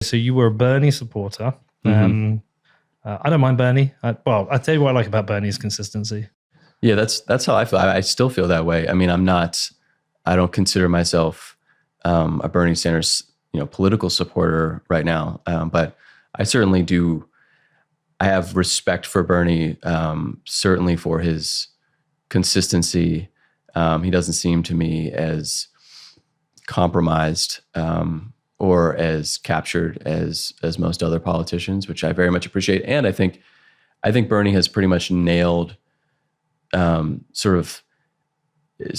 So you were a Bernie supporter. I don't mind Bernie. I'll tell you what I like about Bernie is consistency. Yeah, that's how I feel. I still feel that way. I mean, I don't consider myself a Bernie Sanders, political supporter right now. But I certainly do. I have respect for Bernie, certainly for his consistency. He doesn't seem to me as compromised or as captured as most other politicians, which I very much appreciate. And I think Bernie has pretty much nailed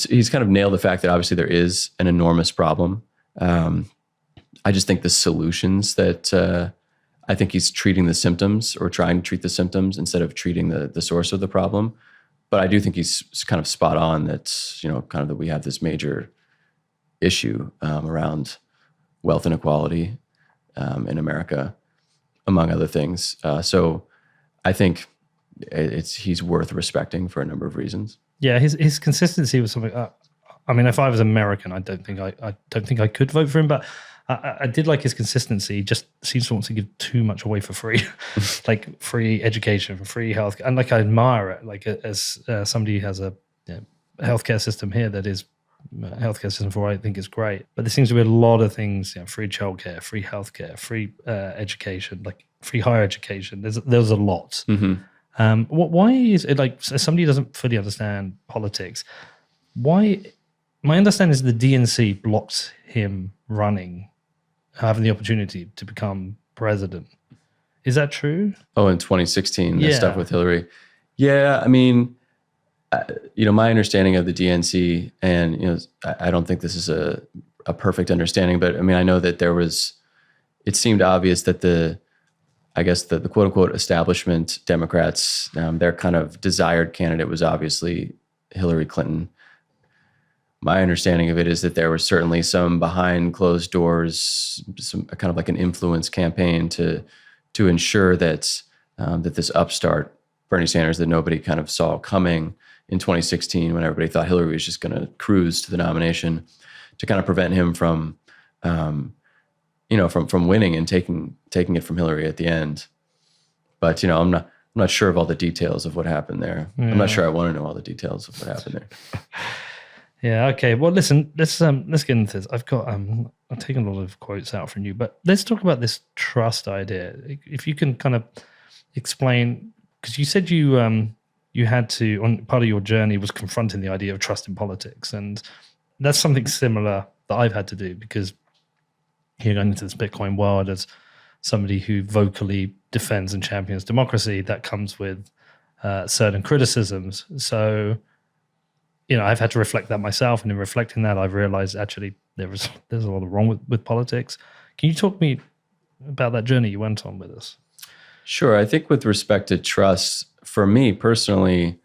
he's kind of nailed the fact that obviously there is an enormous problem. I just think the solutions that I think he's treating the symptoms or trying to treat the symptoms instead of treating the source of the problem. But I do think he's kind of spot on that, kind of that we have this major issue around wealth inequality in America, among other things. So I think he's worth respecting for a number of reasons. Yeah, his consistency was something. I mean, if I was American, I don't think I could vote for him, but I did like his consistency. He just seems to want to give too much away for free, like free education, free health, and like I admire it. Like as somebody who has a healthcare system here that is healthcare system for what I think is great, but there seems to be a lot of things: free childcare, free healthcare, free education, like free higher education. There's a lot. Mm-hmm. Why is it like somebody who doesn't fully understand politics? Why? My understanding is the DNC blocked him running, having the opportunity to become president. Is that true? Oh, in 2016, the stuff with Hillary. Yeah, I mean, my understanding of the DNC, and I don't think this is a perfect understanding, but I mean, I know that it seemed obvious that the quote unquote establishment Democrats, their kind of desired candidate was obviously Hillary Clinton. My understanding of it is that there was certainly some behind closed doors, some kind of like an influence campaign to ensure that that this upstart Bernie Sanders that nobody kind of saw coming in 2016, when everybody thought Hillary was just going to cruise to the nomination, to kind of prevent him from from winning and taking it from Hillary at the end. But I'm not sure of all the details of what happened there. Yeah. I'm not sure I want to know all the details of what happened there. Yeah. Okay. Well, listen. Let's get into this. I've taken a lot of quotes out from you, but let's talk about this trust idea. If you can kind of explain, because you said you had to, on part of your journey was confronting the idea of trust in politics, and that's something similar that I've had to do, because here going into this Bitcoin world as somebody who vocally defends and champions democracy, that comes with certain criticisms. So, I've had to reflect that myself, and in reflecting that, I've realized actually there's a lot wrong with politics. Can you talk to me about that journey you went on with us? Sure. I think with respect to trust, for me personally,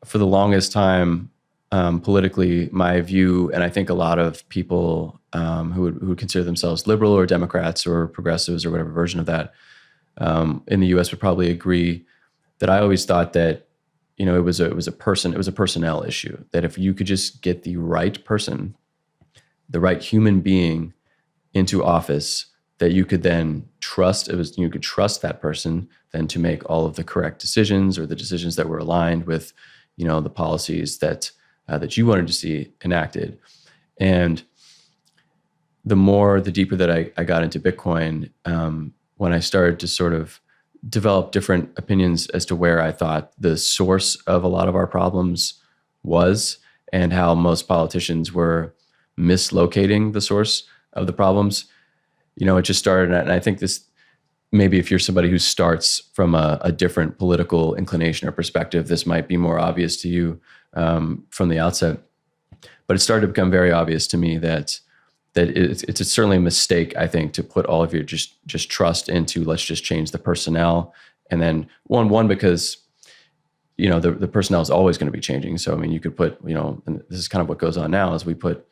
for the longest time, politically, my view, and I think a lot of people who would consider themselves liberal or Democrats or progressives or whatever version of that in the U.S. would probably agree that I always thought that it was a personnel issue, that if you could just get the right person, the right human being into office, that you could then trust. You could trust that person then to make all of the correct decisions, or the decisions that were aligned with the policies that you wanted to see enacted. And the deeper that I got into Bitcoin, when I started to sort of develop different opinions as to where I thought the source of a lot of our problems was, and how most politicians were mislocating the source of the problems, it just started. And I think this, maybe if you're somebody who starts from a different political inclination or perspective, this might be more obvious to you from the outset. But it started to become very obvious to me that it's certainly a mistake, I think, to put all of your just trust into, let's just change the personnel. And then one because the personnel is always going to be changing. So I mean, you could put, and this is kind of what goes on now, is we put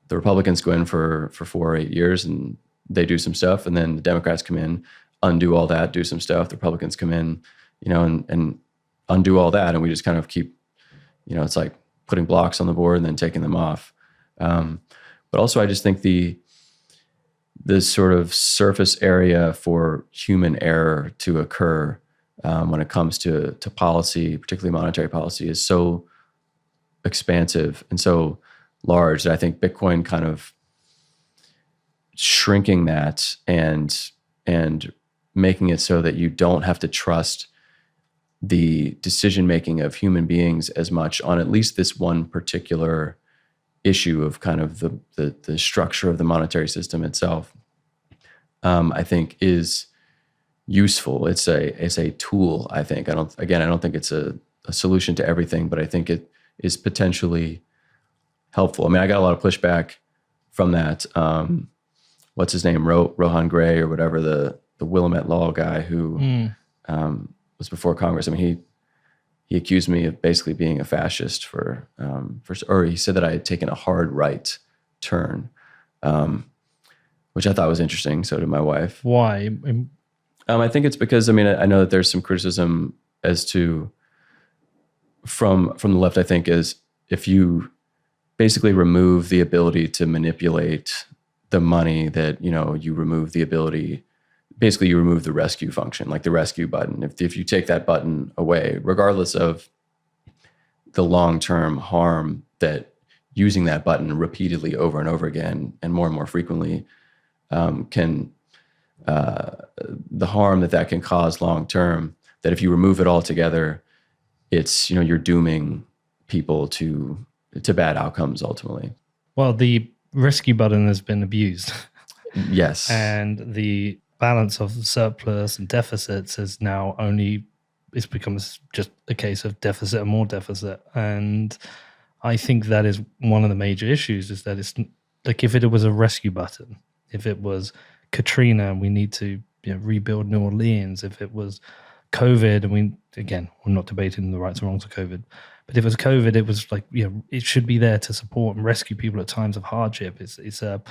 the Republicans go in for 4 or 8 years and they do some stuff, and then the Democrats come in, undo all that, do some stuff. The Republicans come in, and undo all that, and we just kind of keep, it's like putting blocks on the board and then taking them off. But also, I just think this sort of surface area for human error to occur when it comes to policy, particularly monetary policy, is so expansive and so large that I think Bitcoin kind of shrinking that and making it so that you don't have to trust the decision making of human beings as much on at least this one particular issue of kind of the structure of the monetary system itself, I think is useful. It's a tool, I think. I don't think it's a solution to everything, but I think it is potentially helpful. I mean, I got a lot of pushback from that. What's his name? Rohan Gray or whatever, the Willamette Law guy who was before Congress. I mean, he accused me of basically being a fascist or he said that I had taken a hard right turn, which I thought was interesting. So did my wife. Why? I think it's because, I mean, I know that there's some criticism as to from the left, I think, is if you basically remove the ability to manipulate the money, that, you remove the ability, basically you remove the rescue function, like the rescue button. If you take that button away, regardless of the long-term harm that using that button repeatedly over and over again and more frequently can, the harm that can cause long-term, that if you remove it altogether, it's, you're dooming people to bad outcomes ultimately. Well, the rescue button has been abused. Yes. And the balance of surplus and deficits has now it's become just a case of deficit and more deficit. And I think that is one of the major issues, is that it's like, if it was a rescue button, if it was Katrina and we need to rebuild New Orleans, if it was COVID, and we're not debating the rights and wrongs of COVID, but if it was COVID, it was like, it should be there to support and rescue people at times of hardship. It's a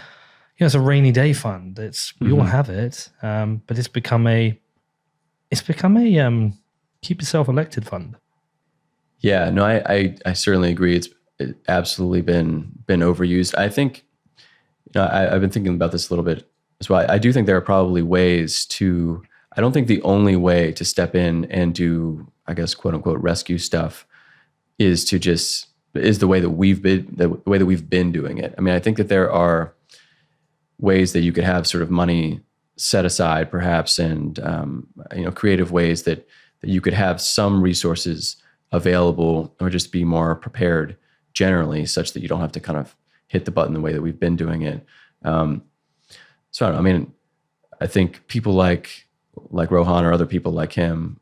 rainy day fund. We all have it, but it's become a keep yourself elected fund. Yeah, no, I certainly agree. It's absolutely been overused. I think, I've been thinking about this a little bit as well. I do think there are probably ways to. I don't think the only way to step in and do, I guess, quote unquote, rescue stuff is the way that we've been doing it. I mean, I think that there are ways that you could have sort of money set aside, perhaps, and creative ways that you could have some resources available, or just be more prepared generally, such that you don't have to kind of hit the button the way that we've been doing it. So I don't know. I mean, I think people like Rohan or other people like him,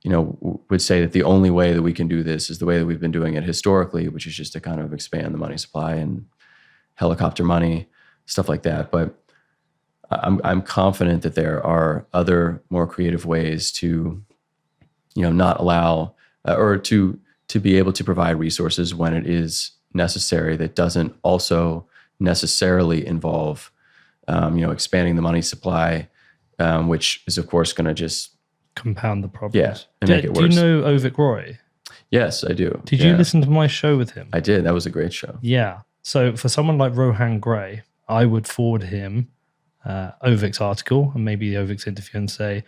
would say that the only way that we can do this is the way that we've been doing it historically, which is just to kind of expand the money supply and helicopter money, stuff like that. But I'm confident that there are other more creative ways to, not allow or to be able to provide resources when it is necessary, that doesn't also necessarily involve, expanding the money supply, which is of course going to just compound the problems. Yeah, and make it worse. Do you know Ovik Roy? Yes, I do. Did you listen to my show with him? I did. That was a great show. Yeah. So for someone like Rohan Gray, I would forward him Ovik's article and maybe Ovik's interview and say,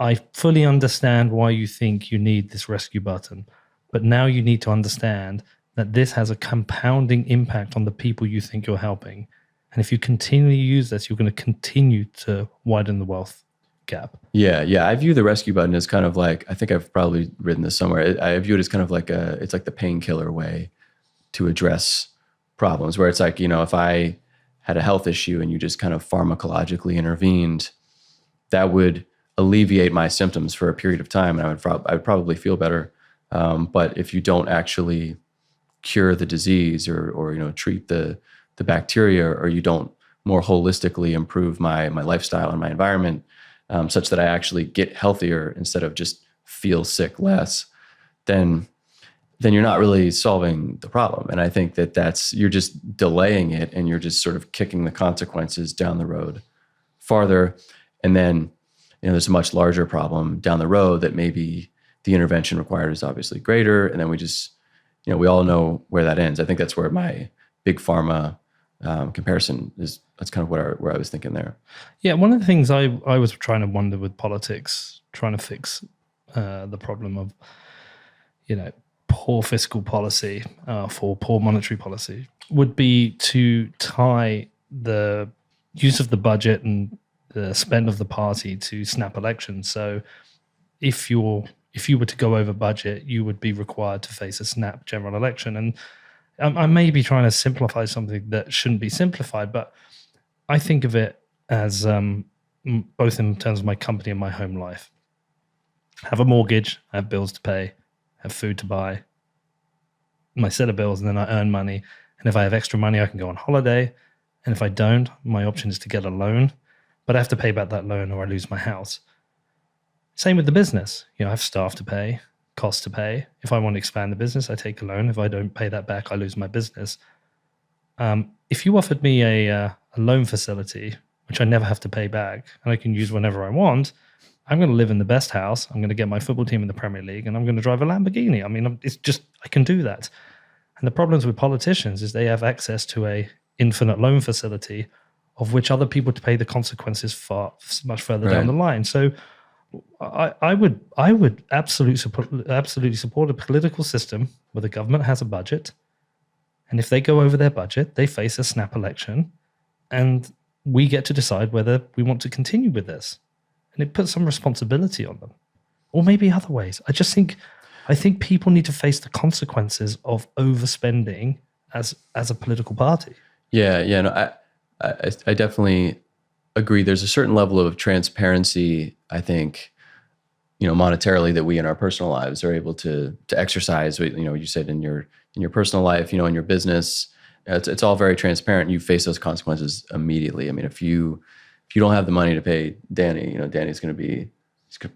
I fully understand why you think you need this rescue button, but now you need to understand that this has a compounding impact on the people you think you're helping. And if you continually use this, you're going to continue to widen the wealth gap. Yeah. I view the rescue button as kind of like, I think I've probably written this somewhere. I view it as kind of like it's like the painkiller way to address problems, where it's like, if I had a health issue and you just kind of pharmacologically intervened, that would alleviate my symptoms for a period of time, and I would probably feel better. But if you don't actually cure the disease or treat the bacteria, or you don't more holistically improve my lifestyle and my environment, such that I actually get healthier instead of just feel sick less, then you're not really solving the problem. And I think that you're just delaying it, and you're just sort of kicking the consequences down the road farther. And then, there's a much larger problem down the road that maybe the intervention required is obviously greater. And then we just, we all know where that ends. I think that's where my big pharma comparison that's kind of where I was thinking there. Yeah, one of the things I was trying to wonder with politics, trying to fix the problem of, poor fiscal policy for poor monetary policy, would be to tie the use of the budget and the spend of the party to snap elections. So if you were to go over budget, you would be required to face a snap general election. And I may be trying to simplify something that shouldn't be simplified, but I think of it as both in terms of my company and my home life. I have a mortgage, I have bills to pay, I have food to buy, my set of bills, and then I earn money. And if I have extra money, I can go on holiday. And if I don't, my option is to get a loan, but I have to pay back that loan or I lose my house. Same with the business. I have staff to pay, costs to pay. If I want to expand the business, I take a loan. If I don't pay that back, I lose my business. If you offered me a loan facility, which I never have to pay back, and I can use whenever I want, I'm going to live in the best house. I'm going to get my football team in the Premier League, and I'm going to drive a Lamborghini. I mean, it's just, I can do that. And the problems with politicians is they have access to a infinite loan facility of which other people to pay the consequences much further down the line. So I would absolutely support a political system where the government has a budget, and if they go over their budget, they face a snap election, and we get to decide whether we want to continue with this, and it puts some responsibility on them, or maybe other ways. I think people need to face the consequences of overspending as a political party. Yeah, no, I definitely agree. There's a certain level of transparency, I think, monetarily, that we in our personal lives are able to exercise. You said in your personal life, in your business, it's all very transparent. You face those consequences immediately. I mean, if you don't have the money to pay Danny, Danny's probably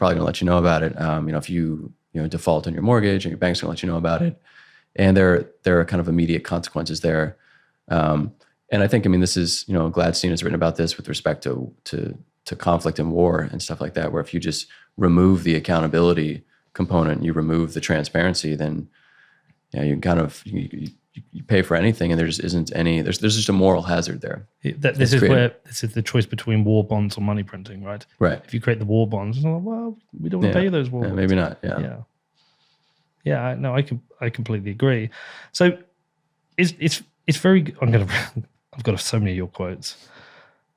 going to let you know about it. If you default on your mortgage, and your bank's going to let you know about it, and there are kind of immediate consequences there. And I think, this is, Gladstein has written about this with respect to conflict and war and stuff like that, where if you just remove the accountability component, you remove the transparency, then you kind of you pay for anything, and there just isn't any. There's just a moral hazard there. This is the choice between war bonds or money printing, right? Right. If you create the war bonds, well, we don't want to pay those war bonds. Maybe not. Yeah. No, I completely agree. So it's very. I've got so many of your quotes.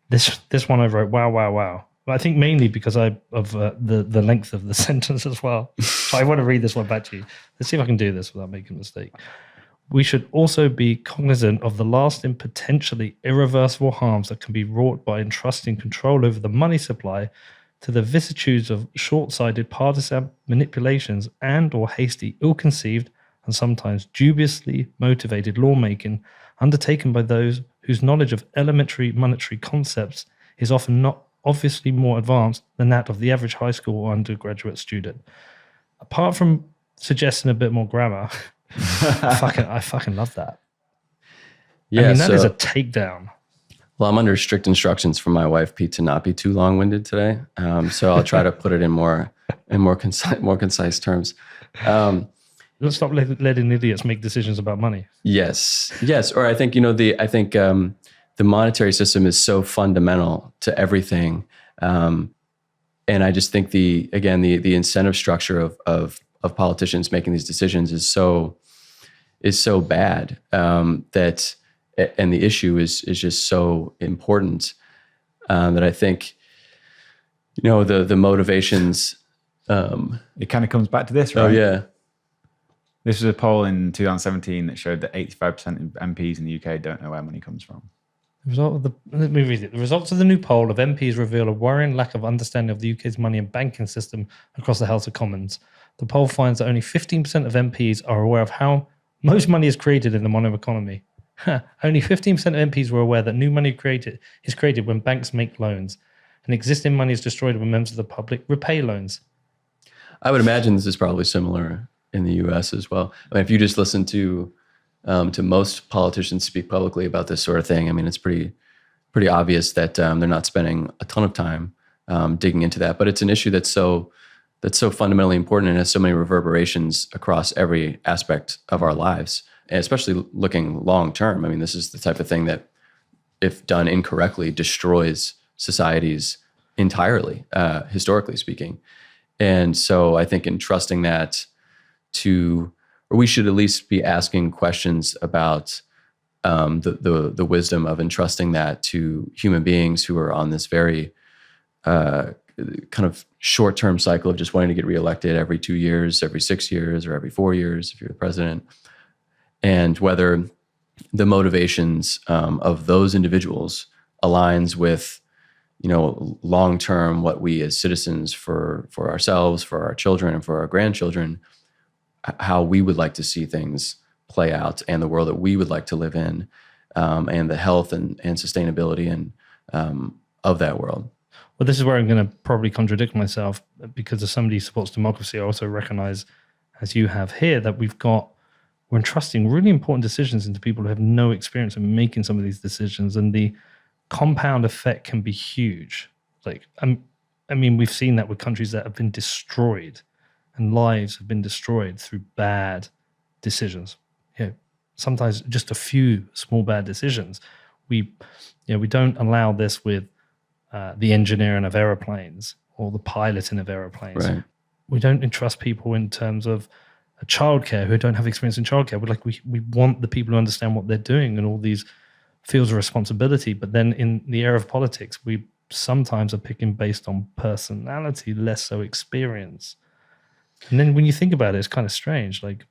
This one I wrote, wow. I think mainly because of the length of the sentence as well. So I want to read this one back to you. Let's see if I can do this without making a mistake. We should also be cognizant of the lasting, potentially irreversible harms that can be wrought by entrusting control over the money supply to the vicissitudes of short-sighted partisan manipulations and or hasty, ill-conceived, and sometimes dubiously motivated lawmaking undertaken by those whose knowledge of elementary monetary concepts is often not obviously more advanced than that of the average high school or undergraduate student. Apart from suggesting a bit more grammar, I fucking love that. Yeah, that is a takedown. Well, I'm under strict instructions from my wife, Pete, to not be too long-winded today. So I'll try to put it in more concise terms. Let's stop letting idiots make decisions about money. Yes. Or I think the monetary system is so fundamental to everything, and I just think the incentive structure of politicians making these decisions is so bad that, and the issue is just so important that I think the motivations. It kind of comes back to this, right? Oh yeah. This was a poll in 2017 that showed that 85% of MPs in the UK don't know where money comes from. Let me read it. The results of the new poll of MPs reveal a worrying lack of understanding of the UK's money and banking system across the House of Commons. The poll finds that only 15% of MPs are aware of how most money is created in the modern economy. Only 15% of MPs were aware that new money is created when banks make loans, and existing money is destroyed when members of the public repay loans. I would imagine this is probably similar in the U.S. as well. I mean, if you just listen to most politicians speak publicly about this sort of thing, I mean, it's pretty obvious that they're not spending a ton of time digging into that. But it's an issue that's so fundamentally important and has so many reverberations across every aspect of our lives, and especially looking long term. I mean, this is the type of thing that if done incorrectly, destroys societies entirely, historically speaking. And so I think entrusting that or we should at least be asking questions about the wisdom of entrusting that to human beings who are on this very kind of short-term cycle of just wanting to get reelected every 2 years, every 6 years, or every 4 years if you're the president, and whether the motivations of those individuals aligns with, long-term what we as citizens for ourselves, for our children, and for our grandchildren, how we would like to see things play out, and the world that we would like to live in, and the health and sustainability and of that world. Well, this is where I'm going to probably contradict myself, because as somebody who supports democracy, I also recognize, as you have here, that we're entrusting really important decisions into people who have no experience in making some of these decisions, and the compound effect can be huge. Like, I mean, we've seen that with countries that have been destroyed, and lives have been destroyed through bad decisions. Sometimes just a few small bad decisions. We don't allow this with the engineering of airplanes or the piloting of airplanes. Right. We don't entrust people in terms of childcare who don't have experience in childcare. We want the people who understand what they're doing and all these fields of responsibility. But then in the era of politics, we sometimes are picking based on personality, less so experience. And then when you think about it, it's kind of strange. Like,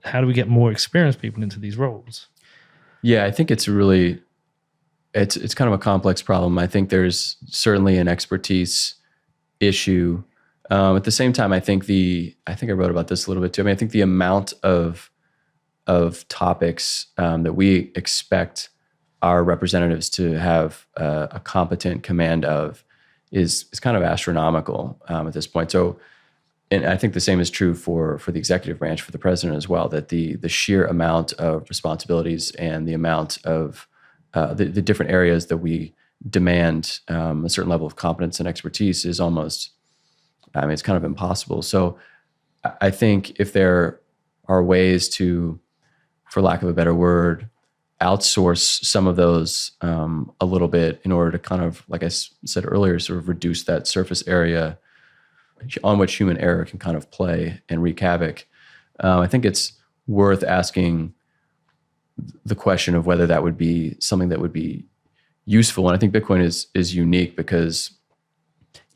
how do we get more experienced people into these roles? Yeah, I think it's kind of a complex problem. I think there's certainly an expertise issue. At the same time, I think I wrote about this a little bit too. I mean, I think the amount of topics that we expect our representatives to have a competent command of is kind of astronomical at this point. So, and I think the same is true for the executive branch, for the president as well, that the sheer amount of responsibilities and the amount of the different areas that we demand a certain level of competence and expertise is almost, it's kind of impossible. So I think if there are ways to, for lack of a better word, outsource some of those a little bit in order to kind of, like I said earlier, sort of reduce that surface area on which human error can kind of play and wreak havoc, I think it's worth asking the question of whether that would be something that would be useful. And I think Bitcoin is unique because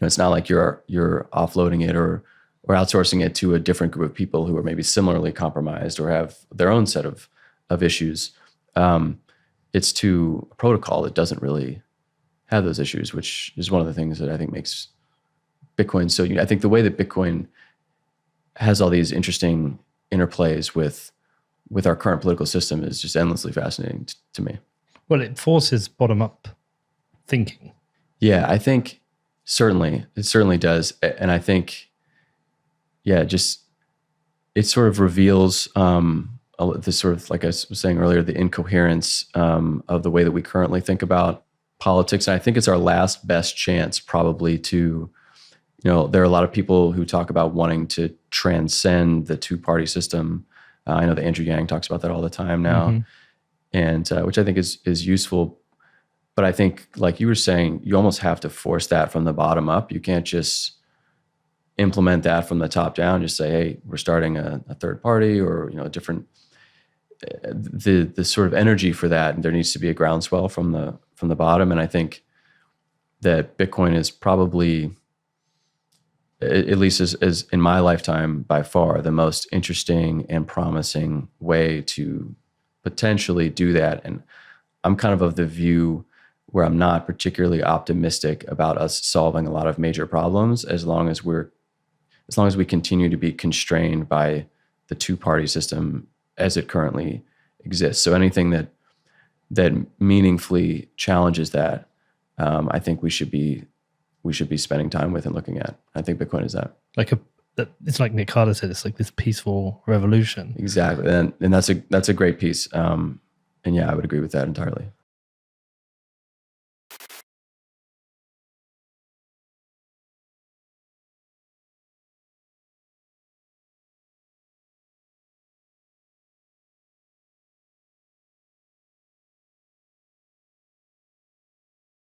it's not like you're offloading it or outsourcing it to a different group of people who are maybe similarly compromised or have their own set of issues. It's to a protocol that doesn't really have those issues, which is one of the things that I think makes Bitcoin so I think the way that Bitcoin has all these interesting interplays with our current political system is just endlessly fascinating to me. Well, it forces bottom-up thinking. Yeah, I think it certainly does. And I think, just it sort of reveals this sort of, like I was saying earlier, the incoherence of the way that we currently think about politics. And I think it's our last best chance probably to, there are a lot of people who talk about wanting to transcend the two-party system. I know that Andrew Yang talks about that all the time now, and which I think is useful. But I think, like you were saying, you almost have to force that from the bottom up. You can't just implement that from the top down. Just say, hey, we're starting a third party, or a different. The sort of energy for that, there needs to be a groundswell from the bottom. And I think that Bitcoin is probably, at least as in my lifetime, by far the most interesting and promising way to potentially do that. And I'm kind of the view where I'm not particularly optimistic about us solving a lot of major problems as long as we continue to be constrained by the two-party system as it currently exists. So anything that meaningfully challenges that, I think we should be spending time with and looking at. I think Bitcoin is that. It's like Nick Carter said, it's like this peaceful revolution. Exactly. And that's a great piece. And yeah, I would agree with that entirely.